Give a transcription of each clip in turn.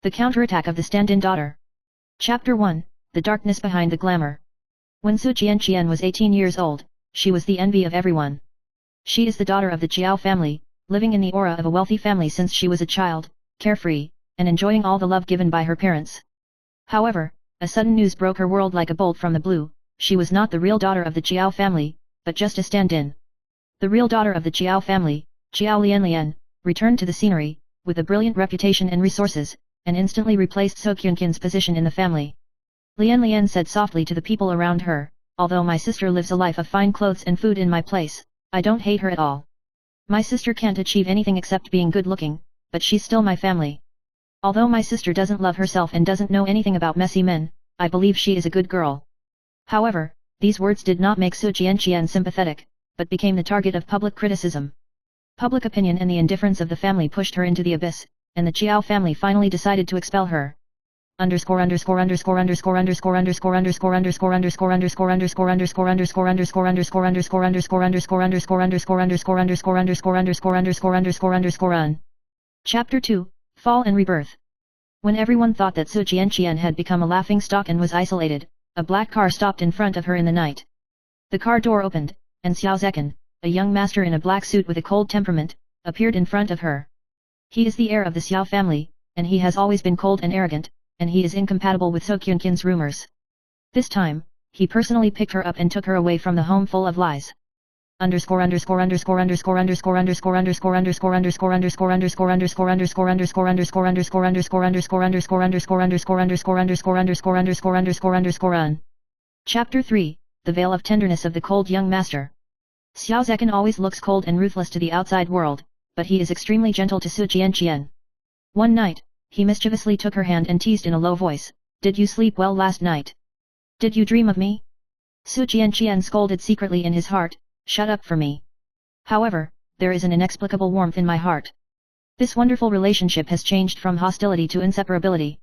The Counterattack of the Stand-in Daughter. Chapter 1, The Darkness Behind the Glamour. When Su Jianqian was 18 years old, she was the envy of everyone. She is the daughter of the Jiao family, living in the aura of a wealthy family since she was a child, carefree, and enjoying all the love given by her parents. However, a sudden news broke her world like a bolt from the blue. She was not the real daughter of the Jiao family, but just a stand-in. The real daughter of the Jiao family, Jiao Lianlian, returned to the scenery, with a brilliant reputation and resources, and instantly replaced So Kyunkin's position in the family. Lianlian said softly to the people around her, "Although my sister lives a life of fine clothes and food in my place, I don't hate her at all. My sister can't achieve anything except being good-looking, but she's still my family. Although my sister doesn't love herself and doesn't know anything about messy men, I believe she is a good girl." However, these words did not make Su Jianqian sympathetic, but became the target of public criticism. Public opinion and the indifference of the family pushed her into the abyss, and the Jiao family finally decided to expel her. Chapter 2, Fall and Rebirth. When everyone thought that Su Jianqian had become a laughingstock and was isolated, a black car stopped in front of her in the night. The car door opened, and Xiao Zekan, a young master in a black suit with a cold temperament, appeared in front of her. He is the heir of the Xiao family, and he has always been cold and arrogant, and he is incompatible with So Kyunkin's rumors. This time, he personally picked her up and took her away from the home full of lies. Chapter 3, The Veil of Tenderness of the Cold Young Master. Xiao Zekan always looks cold and ruthless to the outside world, but he is extremely gentle to Su Jianqian. One night, he mischievously took her hand and teased in a low voice, "Did you sleep well last night? Did you dream of me?" Su Jianqian scolded secretly in his heart, "Shut up for me. However, there is an inexplicable warmth in my heart. This wonderful relationship has changed from hostility to inseparability."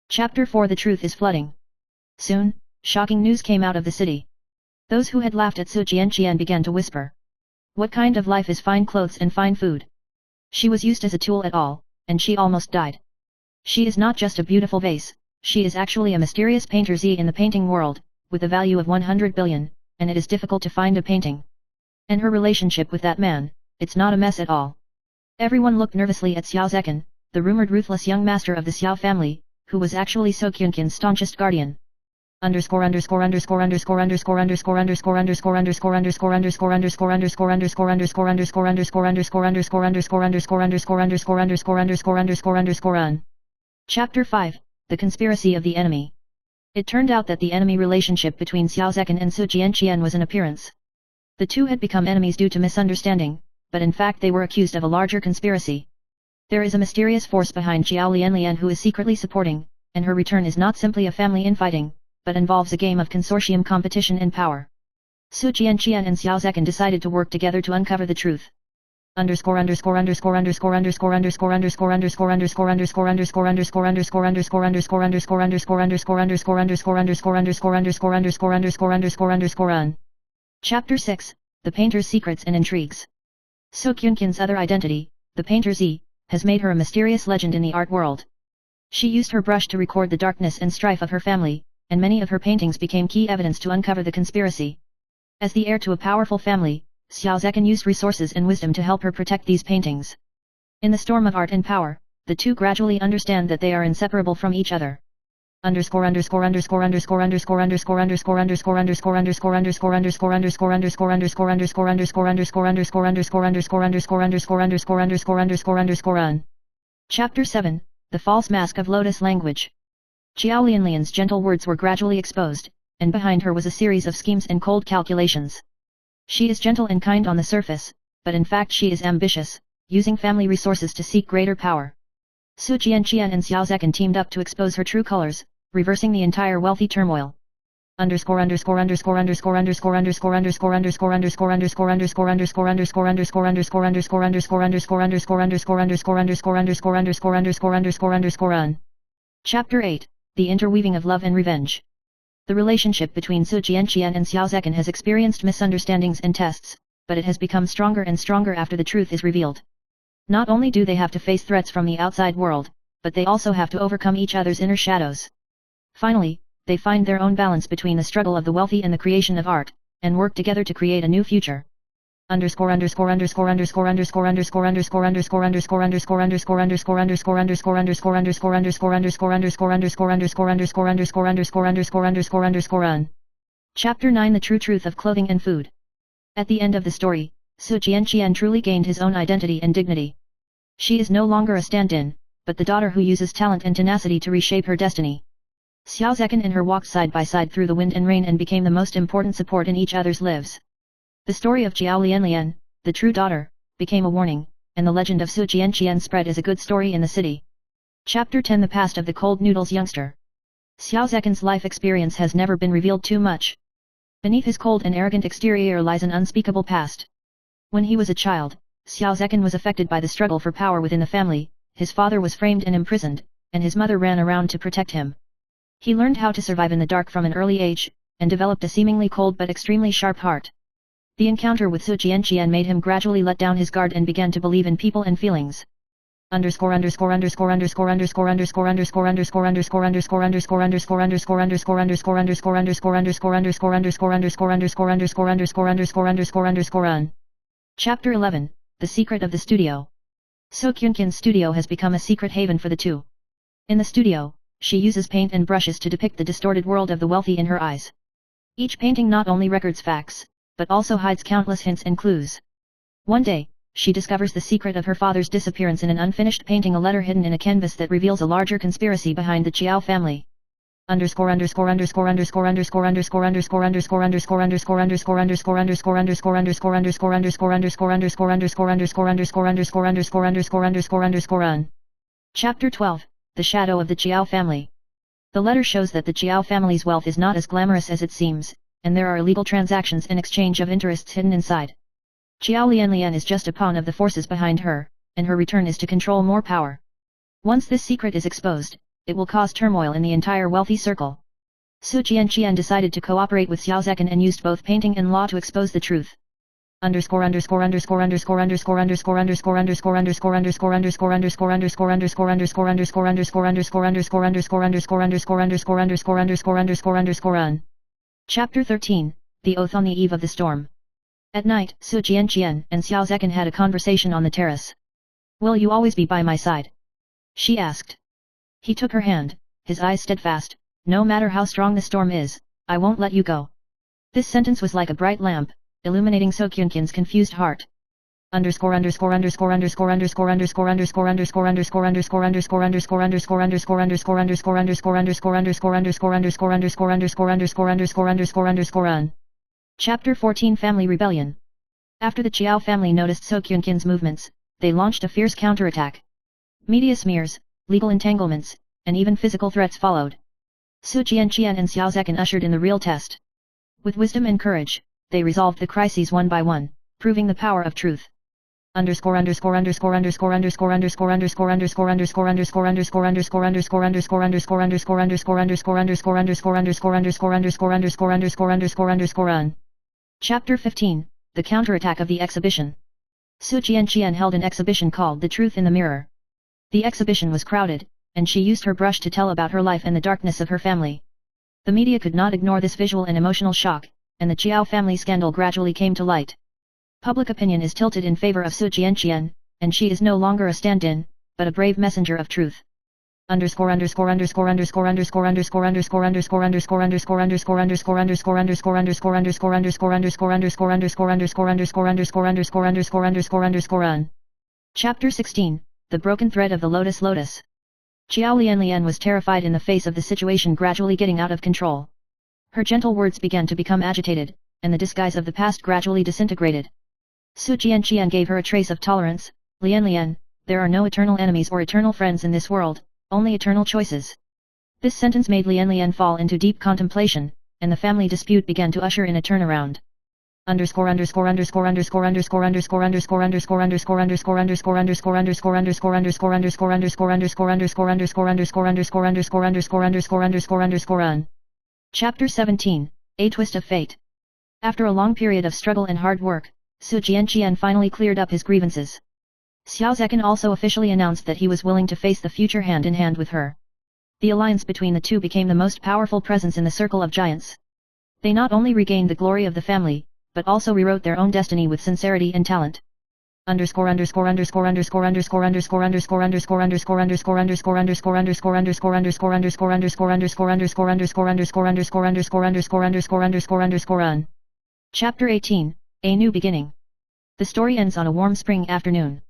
Chapter 4, The Truth is Flooding. Soon, shocking news came out of the city. Those who had laughed at Su Jianqian began to whisper. What kind of life is fine clothes and fine food? She was used as a tool at all, and she almost died. She is not just a beautiful vase, she is actually a mysterious painter Z in the painting world, with a value of 100 billion, and it is difficult to find a painting. And her relationship with that man, it's not a mess at all. Everyone looked nervously at Xiao Zekan, the rumored ruthless young master of the Xiao family, who was actually So Kyunkin's staunchest guardian. Chapter 5, The Conspiracy of the Enemy. It turned out that the enemy relationship between Xiao Zekan and Su Jianqian was an appearance. The two had become enemies due to misunderstanding, but in fact they were accused of a larger conspiracy. There is a mysterious force behind Jiao Lianlian who is secretly supporting, and her return is not simply a family infighting, but involves a game of consortium competition and power. Su Jianqian and Xiao Zekan decided to work together to uncover the truth. Chapter 6, The Painter's Secrets and Intrigues. So Kyunkin's other identity, the Painter Z, has made her a mysterious legend in the art world. She used her brush to record the darkness and strife of her family, and many of her paintings became key evidence to uncover the conspiracy. As the heir to a powerful family, Xiao Zekan used resources and wisdom to help her protect these paintings. In the storm of art and power, the two gradually understand that they are inseparable from each other. Chapter 7, The False Mask of Lotus Language. Jiao Lianlian's gentle words were gradually exposed, and behind her was a series of schemes and cold calculations. She is gentle and kind on the surface, but in fact she is ambitious, using family resources to seek greater power. Su Jianqian and Xiao Zekan teamed up to expose her true colors, reversing the entire wealthy turmoil. Chapter 8, The Interweaving of Love and Revenge. The relationship between Su Jianqian and Xiao Zekin has experienced misunderstandings and tests, but it has become stronger and stronger after the truth is revealed. Not only do they have to face threats from the outside world, but they also have to overcome each other's inner shadows. Finally, they find their own balance between the struggle of the wealthy and the creation of art, and work together to create a new future. Chapter 9 The True Truth of Clothing and Food. At the end of the story, Su Jianqian truly gained his own identity and dignity. She is no longer a stand-in, but the daughter who uses talent and tenacity to reshape her destiny. Xiao Zekin and her walked side by side through the wind and rain and became the most important support in each other's lives. The story of Jiao Lianlian, the true daughter, became a warning, and the legend of Su Jianqian spread as a good story in the city. Chapter 10 The Past of the Cold Noodles Youngster. Xiao Zekin's life experience has never been revealed too much. Beneath his cold and arrogant exterior lies an unspeakable past. When he was a child, Xiao Zekin was affected by the struggle for power within the family. His father was framed and imprisoned, and his mother ran around to protect him. He learned how to survive in the dark from an early age, and developed a seemingly cold but extremely sharp heart. The encounter with Su Jianqian made him gradually let down his guard and began to believe in people and feelings. Chapter 11 The Secret of the Studio. So Kyunkin's studio has become a secret haven for the two. In the studio, she uses paint and brushes to depict the distorted world of the wealthy in her eyes. Each painting not only records facts, but also hides countless hints and clues. One day, she discovers the secret of her father's disappearance in an unfinished painting, a letter hidden in a canvas that reveals a larger conspiracy behind the Chiao family. Chapter 12 The Shadow of the Chiao Family. The letter shows that the Chiao family's wealth is not as glamorous as it seems, and there are illegal transactions and exchange of interests hidden inside. Chiao Lianlian is just a pawn of the forces behind her, and her return is to control more power. Once this secret is exposed, it will cause turmoil in the entire wealthy circle. Su Jianqian decided to cooperate with Xiao Zekin and used both painting and law to expose the truth. Chapter 13 The Oath on the Eve of the Storm. At night, Su Jianqian and Xiao Zekin had a conversation on the terrace. "Will you always be by my side?" she asked. He took her hand, his eyes steadfast. "No matter how strong the storm is, I won't let you go." This sentence was like a bright lamp, illuminating So Kyunkin's confused heart. Chapter 14 Family Rebellion. After the Chiao family noticed So Kyunkin's movements, they launched a fierce counterattack. Media smears, legal entanglements, and even physical threats followed. Su Jianqian and Xiao Zekin ushered in the real test. With wisdom and courage, they resolved the crises one by one, proving the power of truth. Chapter 15 The Counterattack of the Exhibition. Su Jianqian held an exhibition called The Truth in the Mirror. The exhibition was crowded, and she used her brush to tell about her life and the darkness of her family. The media could not ignore this visual and emotional shock, and the Chiao family scandal gradually came to light. Public opinion is tilted in favor of Su Jianqian, and she is no longer a stand-in, but a brave messenger of truth. Chapter 16 The Broken Thread of the Lotus. Chiao Lianlian was terrified in the face of the situation gradually getting out of control. Her gentle words began to become agitated, and the disguise of the past gradually disintegrated. Su Jianqian gave her a trace of tolerance. "Lianlian, there are no eternal enemies or eternal friends in this world, only eternal choices." This sentence made Lianlian fall into deep contemplation, and the family dispute began to usher in a turnaround. Chapter 17, A Twist of Fate. After a long period of struggle and hard work, Su Jianqian finally cleared up his grievances. Xiao Zekan also officially announced that he was willing to face the future hand in hand with her. The alliance between the two became the most powerful presence in the circle of giants. They not only regained the glory of the family, but also rewrote their own destiny with sincerity and talent. Chapter 18, A New Beginning. The story ends on a warm spring afternoon.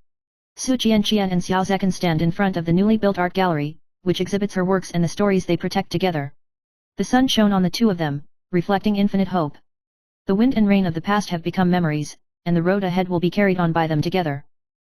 Su Jianqian and Xiao Zekan stand in front of the newly built art gallery, which exhibits her works and the stories they protect together. The sun shone on the two of them, reflecting infinite hope. The wind and rain of the past have become memories, and the road ahead will be carried on by them together.